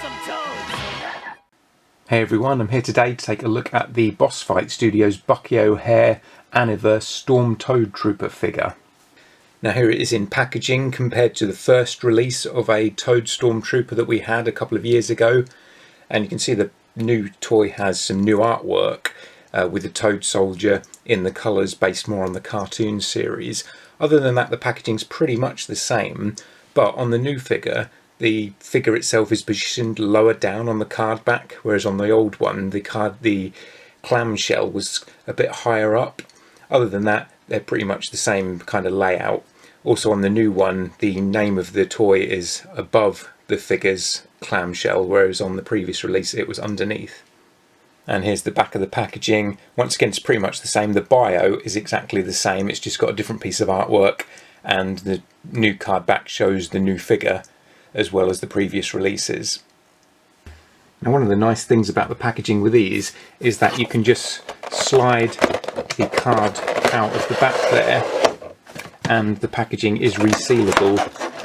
some toads! Hey everyone, I'm here today to take a look at the Boss Fight Studios Bucky Aniverse Storm Toad Trooper figure. Now here it is in packaging compared to the first release of a Toad Stormtrooper that we had a couple of years ago. And you can see the new toy has some new artwork with the Toad Soldier in the colours based more on the cartoon series. Other than that, the packaging's pretty much the same, but on the new figure, the figure itself is positioned lower down on the card back, whereas on the old one, the clamshell was a bit higher up. Other than that, they're pretty much the same kind of layout. Also on the new one, the name of the toy is above the figure's clamshell, whereas on the previous release it was underneath. And here's the back of the packaging. Once again, it's pretty much the same. The bio is exactly the same, it's just got a different piece of artwork, and the new card back shows the new figure as well as the previous releases. Now one of the nice things about the packaging with these is that you can just slide the card out of the back there, and the packaging is resealable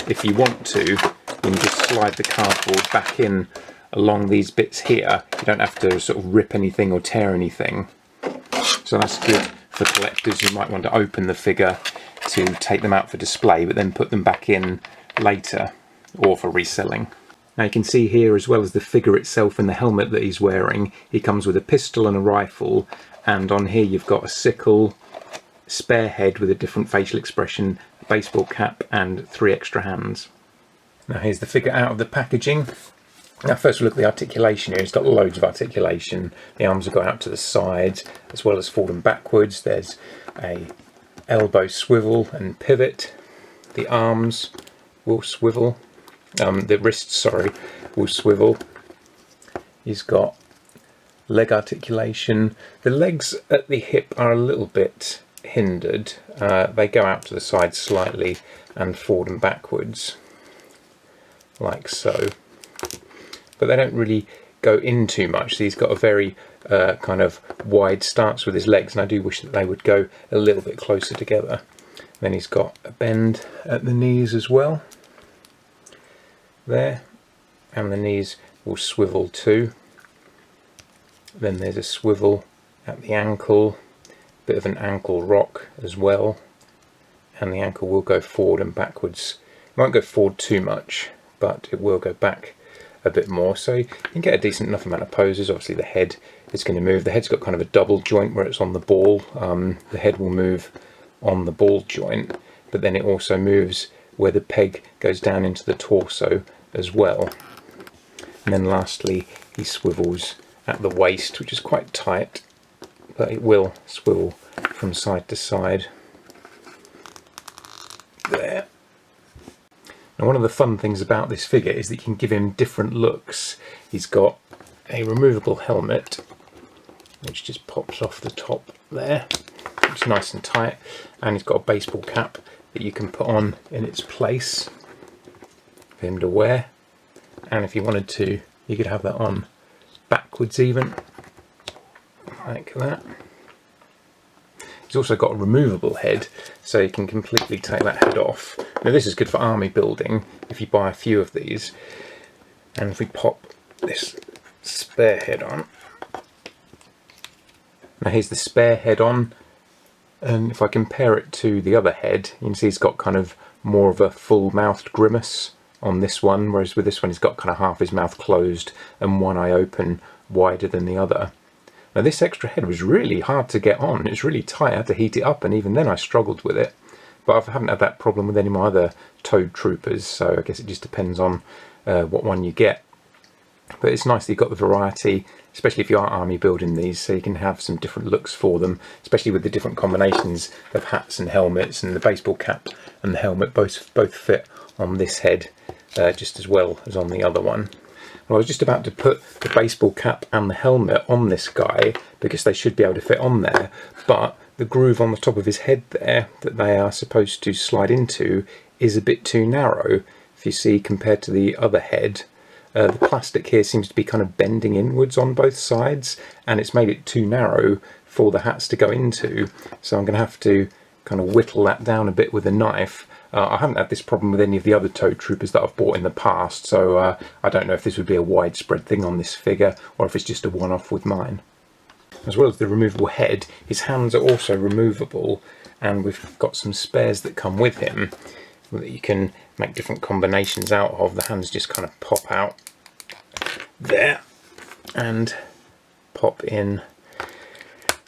if you want to. You can just slide the cardboard back in along these bits here. You don't have to sort of rip anything or tear anything. So that's good for collectors who might want to open the figure to take them out for display but then put them back in later, or for reselling. Now you can see here, as well as the figure itself and the helmet that he's wearing, he comes with a pistol and a rifle, and on here you've got a sickle, spare head with a different facial expression, a baseball cap and 3 extra hands. Now here's the figure out of the packaging. Now first we'll look at the articulation here. It's got loads of articulation. The arms have got out to the sides as well as forward and backwards. There's a elbow swivel and pivot. The arms will swivel. The wrists, sorry, will swivel. He's got leg articulation. The legs at the hip are a little bit hindered. They go out to the side slightly and forward and backwards, like so. But they don't really go in too much. So he's got a very kind of wide stance with his legs, and I do wish that they would go a little bit closer together. Then he's got a bend at the knees as well. There, and the knees will swivel too. Then there's a swivel at the ankle, bit of an ankle rock as well, and the ankle will go forward and backwards. It won't go forward too much, but it will go back a bit more, so you can get a decent enough amount of poses. Obviously the head is going to move. The head's got kind of a double joint where it's on the ball. The head will move on the ball joint, but then it also moves where the peg goes down into the torso as well. And then lastly he swivels at the waist, which is quite tight, but it will swivel from side to side. There. Now one of the fun things about this figure is that you can give him different looks. He's got a removable helmet which just pops off the top there. It's nice and tight, and he's got a baseball cap that you can put on in its place for him to wear, and if you wanted to you could have that on backwards even, like that. He's also got a removable head, so you can completely take that head off. Now this is good for army building if you buy a few of these. And if we pop this spare head on, now here's the spare head on, and if I compare it to the other head, you can see he's got kind of more of a full-mouthed grimace on this one, whereas with this one he's got kind of half his mouth closed and one eye open wider than the other. Now this extra head was really hard to get on. It's really tight. I had to heat it up, and even then I struggled with it. But I haven't had that problem with any of my other Toad Troopers, so I guess it just depends on what one you get. But it's nice that you've got the variety, especially if you are army building these, so you can have some different looks for them, especially with the different combinations of hats and helmets, and the baseball cap and the helmet both fit on this head just as well as on the other one. Well, I was just about to put the baseball cap and the helmet on this guy because they should be able to fit on there, but the groove on the top of his head there that they are supposed to slide into is a bit too narrow. If you see, compared to the other head, the plastic here seems to be kind of bending inwards on both sides, and it's made it too narrow for the hats to go into. So I'm going to have to kind of whittle that down a bit with a knife. I haven't had this problem with any of the other Toad Troopers that I've bought in the past, so I don't know if this would be a widespread thing on this figure or if it's just a one-off with mine. As well as the removable head, his hands are also removable, and we've got some spares that come with him that you can make different combinations out of. The hands just kind of pop out there and pop in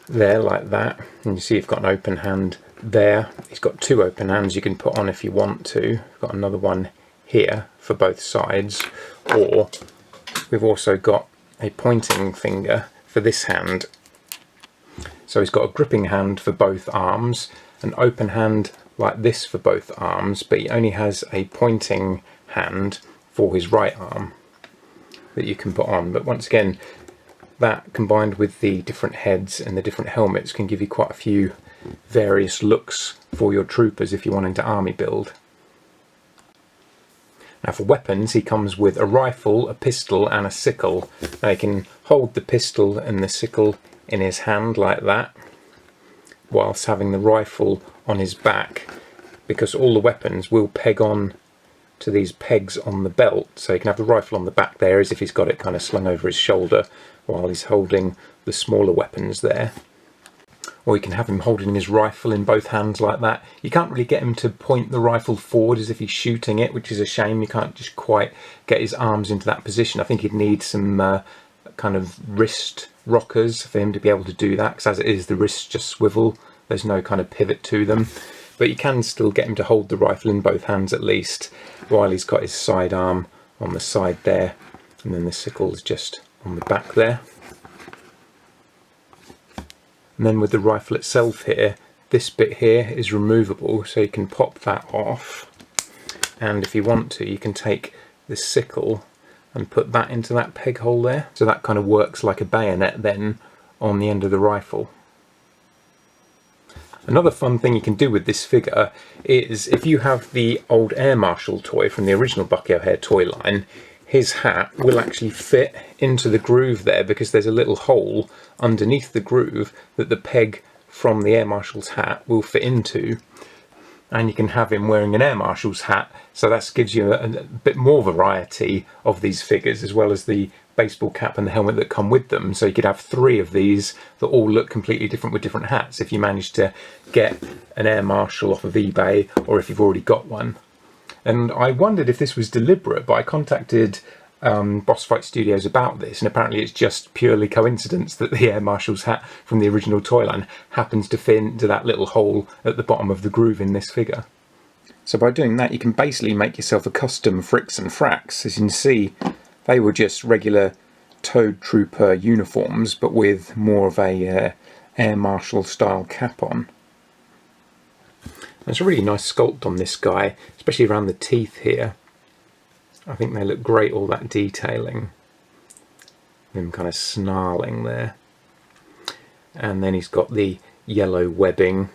there like that, and you see you've got an open hand there. He's got two open hands you can put on if you want to. We've got another one here for both sides, or we've also got a pointing finger for this hand. So he's got a gripping hand for both arms, an open hand like this for both arms, but he only has a pointing hand for his right arm that you can put on. But once again, that combined with the different heads and the different helmets can give you quite a few various looks for your troopers if you're wanting to army build. Now for weapons, he comes with a rifle, a pistol and a sickle. Now he can hold the pistol and the sickle in his hand like that, whilst having the rifle on his back, because all the weapons will peg on to these pegs on the belt. So you can have the rifle on the back there as if he's got it kind of slung over his shoulder while he's holding the smaller weapons there. Or you can have him holding his rifle in both hands like that. You can't really get him to point the rifle forward as if he's shooting it, which is a shame. You can't just quite get his arms into that position. I think he'd need some kind of wrist rockers for him to be able to do that, because as it is, the wrists just swivel. There's no kind of pivot to them. But you can still get him to hold the rifle in both hands at least, while he's got his side arm on the side there, and then the sickle is just on the back there. And then with the rifle itself here, this bit here is removable, so you can pop that off, and if you want to, you can take this sickle and put that into that peg hole there, so that kind of works like a bayonet then on the end of the rifle. Another fun thing you can do with this figure is, if you have the old Air Marshal toy from the original Bucky O'Hare toy line, his hat will actually fit into the groove there, because there's a little hole underneath the groove that the peg from the Air Marshal's hat will fit into, and you can have him wearing an Air Marshal's hat, so that gives you a bit more variety of these figures, as well as the baseball cap and the helmet that come with them. So you could have three of these that all look completely different with different hats if you manage to get an Air Marshal off of eBay, or if you've already got one. And I wondered if this was deliberate, but I contacted Boss Fight Studios about this, and apparently it's just purely coincidence that the Air Marshal's hat from the original toy line happens to fit into that little hole at the bottom of the groove in this figure. So by doing that, you can basically make yourself a custom Fricks and Fracks. As you can see, they were just regular Toad Trooper uniforms, but with more of a Air Marshal style cap on. There's a really nice sculpt on this guy, especially around the teeth here. I think they look great, all that detailing. Him kind of snarling there. And then he's got the yellow webbing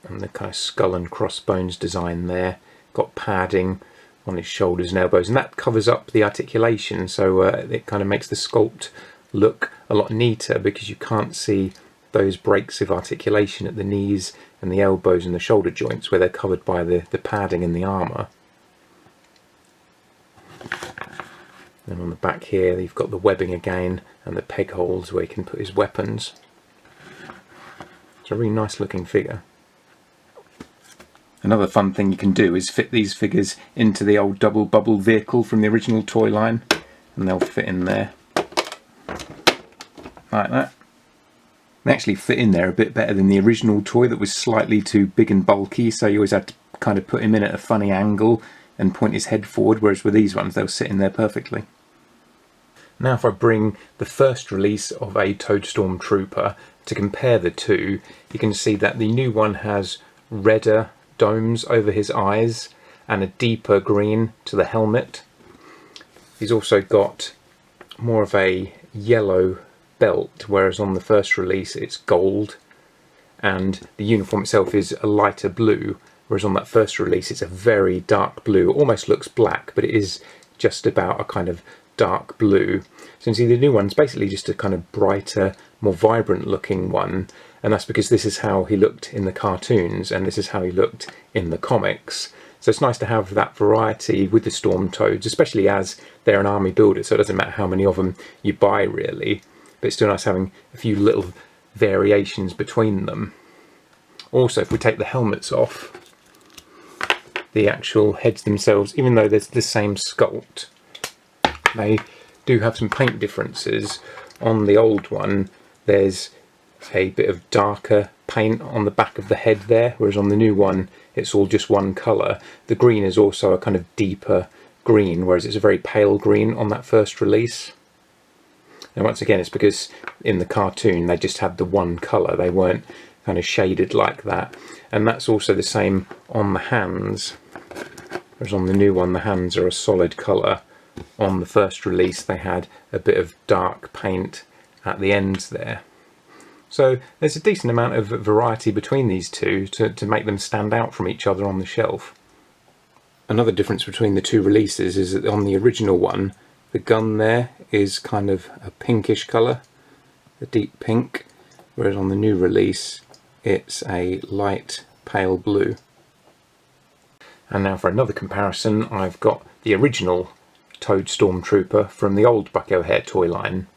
and the kind of skull and crossbones design there. Got padding on his shoulders and elbows, and that covers up the articulation, so it kind of makes the sculpt look a lot neater, because you can't see those breaks of articulation at the knees and the elbows and the shoulder joints where they're covered by the padding in the armour. And on the back here you've got the webbing again and the peg holes where he can put his weapons. It's a really nice looking figure. Another fun thing you can do is fit these figures into the old double bubble vehicle from the original toy line, and they'll fit in there like that. They actually fit in there a bit better than the original toy that was slightly too big and bulky, so you always had to kind of put him in at a funny angle and point his head forward, whereas with these ones they'll sit in there perfectly. Now if I bring the first release of a Toadstorm Trooper to compare the two, you can see that the new one has redder domes over his eyes and a deeper green to the helmet. He's also got more of a yellow belt, whereas on the first release it's gold, and the uniform itself is a lighter blue, whereas on that first release it's a very dark blue. It almost looks black, but it is just about a kind of dark blue. So you can see the new one's basically just a kind of brighter, more vibrant looking one, and that's because this is how he looked in the cartoons and this is how he looked in the comics. So it's nice to have that variety with the Storm Toads, especially as they're an army builder, so it doesn't matter how many of them you buy really, but it's still nice having a few little variations between them. Also, if we take the helmets off, the actual heads themselves, even though there's the same sculpt, they do have some paint differences. On the old one, there's a bit of darker paint on the back of the head there, whereas on the new one, it's all just one colour. The green is also a kind of deeper green, whereas it's a very pale green on that first release. And once again, it's because in the cartoon, they just had the one colour. They weren't kind of shaded like that. And that's also the same on the hands. Whereas on the new one, the hands are a solid colour. On the first release, they had a bit of dark paint at the ends there. So there's a decent amount of variety between these two to make them stand out from each other on the shelf. Another difference between the two releases is that on the original one, the gun there is kind of a pinkish colour, a deep pink, whereas on the new release, it's a light pale blue. And now for another comparison, I've got the original Toad Stormtrooper from the old Bucky O'Hare toy line.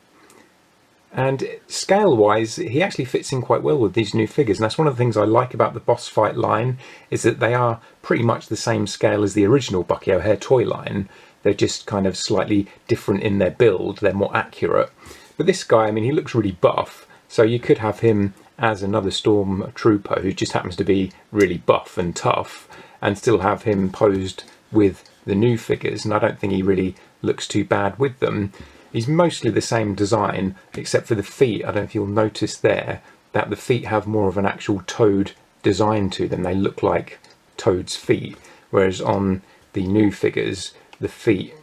And scale-wise, he actually fits in quite well with these new figures, and that's one of the things I like about the boss fight line, is that they are pretty much the same scale as the original Bucky O'Hare toy line. They're just kind of slightly different in their build, they're more accurate. But this guy, I mean, he looks really buff, so you could have him as another Stormtrooper who just happens to be really buff and tough, and still have him posed with the new figures, and I don't think he really looks too bad with them. He's mostly the same design, except for the feet. I don't know if you'll notice there that the feet have more of an actual Toad design to them. They look like Toad's feet, whereas on the new figures, the feet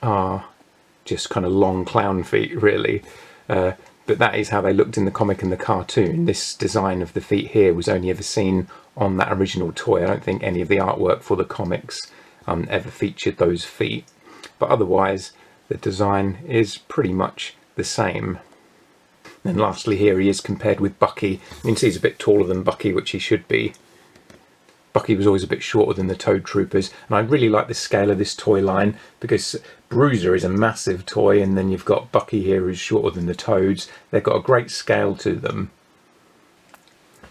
are just kind of long clown feet, really. But that is how they looked in the comic and the cartoon. This design of the feet here was only ever seen on that original toy. I don't think any of the artwork for the comics ever featured those feet. But otherwise, the design is pretty much the same. And lastly here he is compared with Bucky. You can see he's a bit taller than Bucky, which he should be. Bucky was always a bit shorter than the Toad Troopers, and I really like the scale of this toy line because Bruiser is a massive toy, and then you've got Bucky here who's shorter than the Toads. They've got a great scale to them.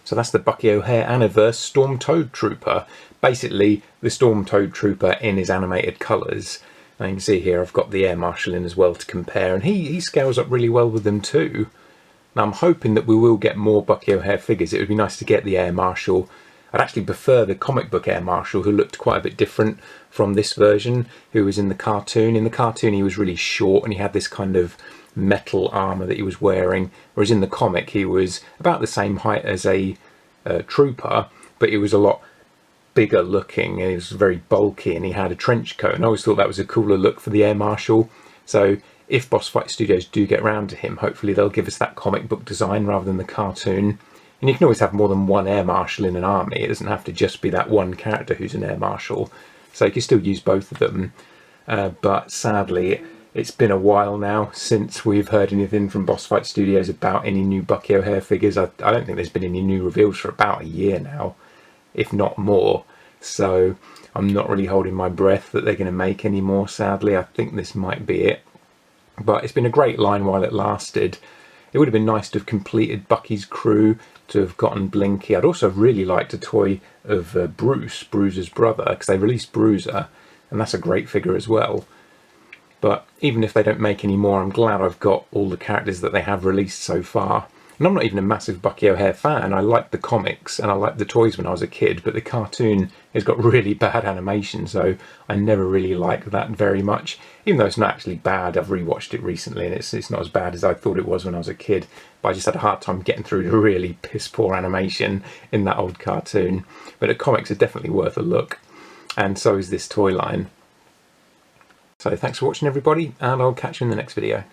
So that's the Bucky O'Hare Aniverse Storm Toad Trooper. Basically the Storm Toad Trooper in his animated colours. And you can see here I've got the Air Marshal in as well to compare, and he scales up really well with them too. Now I'm hoping that we will get more Bucky O'Hare figures. It would be nice to get the Air Marshal. I'd actually prefer the comic book Air Marshal, who looked quite a bit different from this version, who was in the cartoon. In the cartoon he was really short and he had this kind of metal armour that he was wearing, whereas in the comic he was about the same height as a trooper, but he was a lot bigger looking and he was very bulky and he had a trench coat, and I always thought that was a cooler look for the Air Marshal. So if Boss Fight Studios do get round to him, hopefully they'll give us that comic book design rather than the cartoon. And you can always have more than one Air Marshal in an army. It doesn't have to just be that one character who's an Air Marshal. So you can still use both of them. But sadly, it's been a while now since we've heard anything from Boss Fight Studios about any new Bucky O'Hare figures. I don't think there's been any new reveals for about a year now, if not more. So I'm not really holding my breath that they're going to make any more, sadly. I think this might be it. But it's been a great line while it lasted. It would have been nice to have completed Bucky's crew, to have gotten Blinky. I'd also really liked a toy of Bruiser's brother, because they released Bruiser, and that's a great figure as well. But even if they don't make any more, I'm glad I've got all the characters that they have released so far. And I'm not even a massive Bucky O'Hare fan. I liked the comics and I liked the toys when I was a kid, but the cartoon has got really bad animation, so I never really liked that very much. Even though it's not actually bad, I've rewatched it recently and it's not as bad as I thought it was when I was a kid. But I just had a hard time getting through the really piss poor animation in that old cartoon. But the comics are definitely worth a look, and so is this toy line. So thanks for watching everybody, and I'll catch you in the next video.